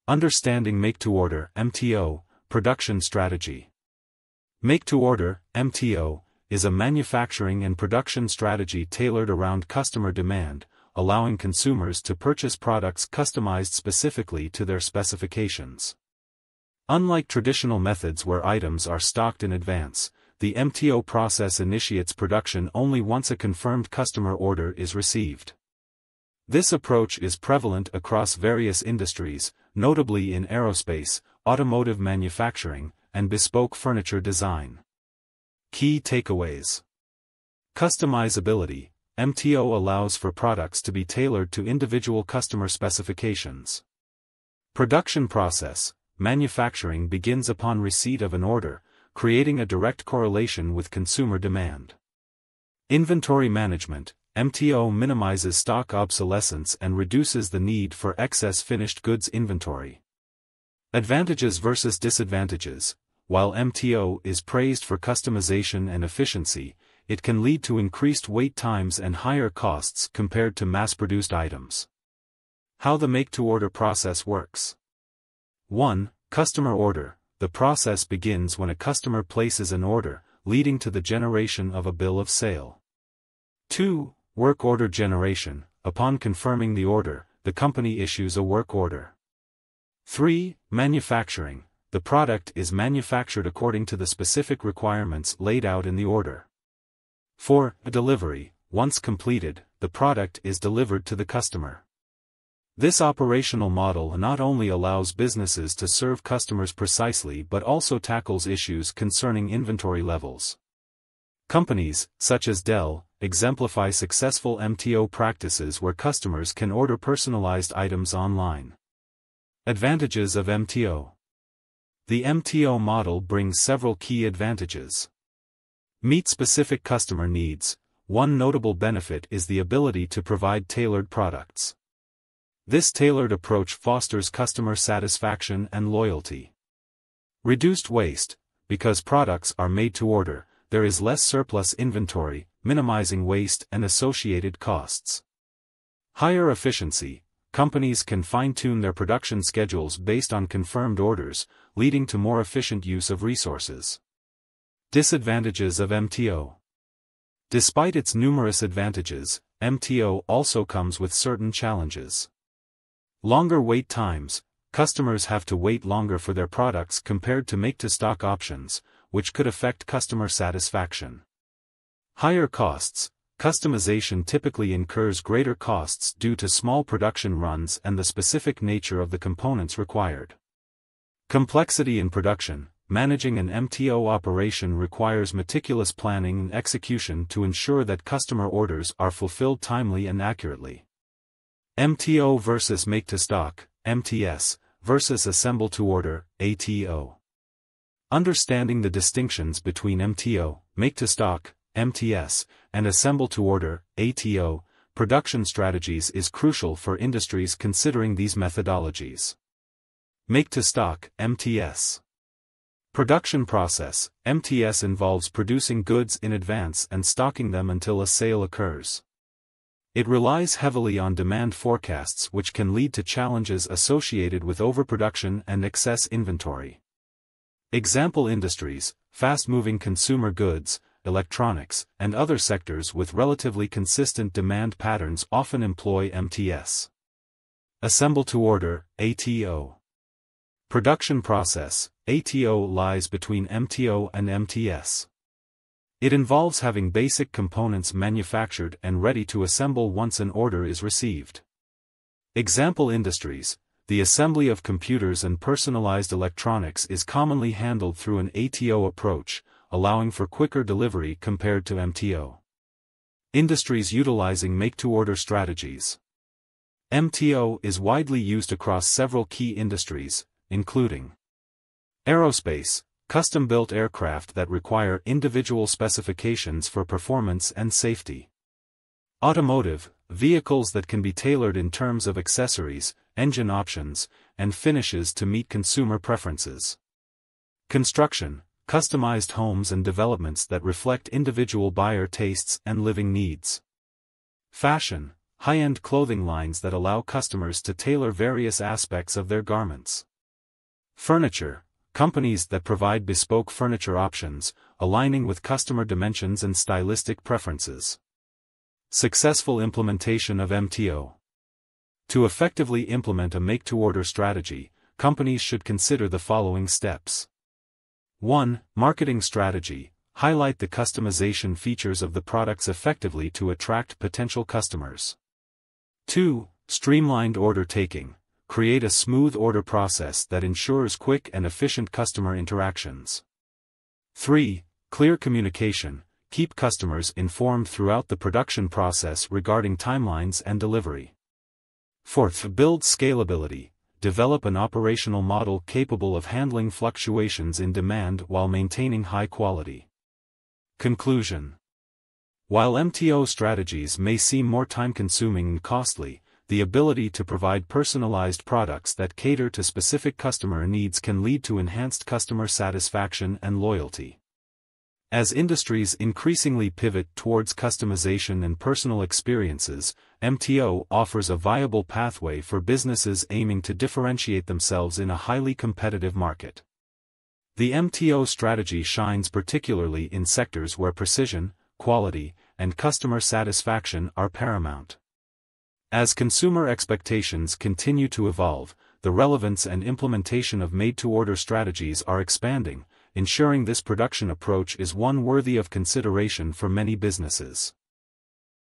Understanding Make-to-Order (MTO) Production Strategy. Make-to-Order (MTO) is a manufacturing and production strategy tailored around customer demand, allowing consumers to purchase products customized specifically to their specifications. Unlike traditional methods where items are stocked in advance, the MTO process initiates production only once a confirmed customer order is received. This approach is prevalent across various industries, notably in aerospace, automotive manufacturing, and bespoke furniture design. Key takeaways. Customizability. MTO allows for products to be tailored to individual customer specifications. Production process. Manufacturing begins upon receipt of an order, creating a direct correlation with consumer demand. Inventory management. MTO minimizes stock obsolescence and reduces the need for excess finished goods inventory. Advantages versus disadvantages. While MTO is praised for customization and efficiency, it can lead to increased wait times and higher costs compared to mass-produced items. How the make-to-order process works. 1. Customer order. The process begins when a customer places an order, leading to the generation of a bill of sale. 2. Work order generation. Upon confirming the order, the company issues a work order. 3. Manufacturing. The product is manufactured according to the specific requirements laid out in the order. 4. Delivery. Once completed, the product is delivered to the customer. This operational model not only allows businesses to serve customers precisely but also tackles issues concerning inventory levels. Companies, such as Dell, exemplify successful MTO practices where customers can order personalized items online. Advantages of MTO. The MTO model brings several key advantages. Meet specific customer needs. One notable benefit is the ability to provide tailored products. This tailored approach fosters customer satisfaction and loyalty. Reduced waste. Because products are made to order, there is less surplus inventory, minimizing waste and associated costs. Higher efficiency. Companies can fine-tune their production schedules based on confirmed orders, leading to more efficient use of resources. Disadvantages of MTO. Despite its numerous advantages, MTO also comes with certain challenges. Longer wait times. Customers have to wait longer for their products compared to make-to-stock options, which could affect customer satisfaction. Higher costs. Customization typically incurs greater costs due to small production runs and the specific nature of the components required. Complexity in production. Managing an MTO operation requires meticulous planning and execution to ensure that customer orders are fulfilled timely and accurately. MTO versus make-to-stock, MTS, versus assemble-to-order, ATO. Understanding the distinctions between MTO, make-to-stock, MTS, and assemble-to-order, ATO, production strategies is crucial for industries considering these methodologies. Make-to-stock, MTS. Production process. MTS involves producing goods in advance and stocking them until a sale occurs. It relies heavily on demand forecasts, which can lead to challenges associated with overproduction and excess inventory. Example industries: fast-moving consumer goods, electronics, and other sectors with relatively consistent demand patterns often employ MTS. Assemble-to-order, ATO. Production process. ATO lies between MTO and MTS. It involves having basic components manufactured and ready to assemble once an order is received. Example industries: the assembly of computers and personalized electronics is commonly handled through an ATO approach, allowing for quicker delivery compared to MTO. Industries utilizing make-to-order strategies. MTO is widely used across several key industries, including aerospace, custom-built aircraft that require individual specifications for performance and safety. Automotive, vehicles that can be tailored in terms of accessories, engine options, and finishes to meet consumer preferences. Construction, customized homes and developments that reflect individual buyer tastes and living needs. Fashion, high-end clothing lines that allow customers to tailor various aspects of their garments. Furniture, companies that provide bespoke furniture options, aligning with customer dimensions and stylistic preferences. Successful implementation of MTO. To effectively implement a make-to-order strategy, companies should consider the following steps. 1. Marketing strategy. Highlight the customization features of the products effectively to attract potential customers. 2. Streamlined order taking. Create a smooth order process that ensures quick and efficient customer interactions. 3. Clear communication. Keep customers informed throughout the production process regarding timelines and delivery. 4th. Build scalability. Develop an operational model capable of handling fluctuations in demand while maintaining high quality. Conclusion. While MTO strategies may seem more time-consuming and costly, the ability to provide personalized products that cater to specific customer needs can lead to enhanced customer satisfaction and loyalty. As industries increasingly pivot towards customization and personal experiences, MTO offers a viable pathway for businesses aiming to differentiate themselves in a highly competitive market. The MTO strategy shines particularly in sectors where precision, quality, and customer satisfaction are paramount. As consumer expectations continue to evolve, the relevance and implementation of made-to-order strategies are expanding, ensuring this production approach is one worthy of consideration for many businesses.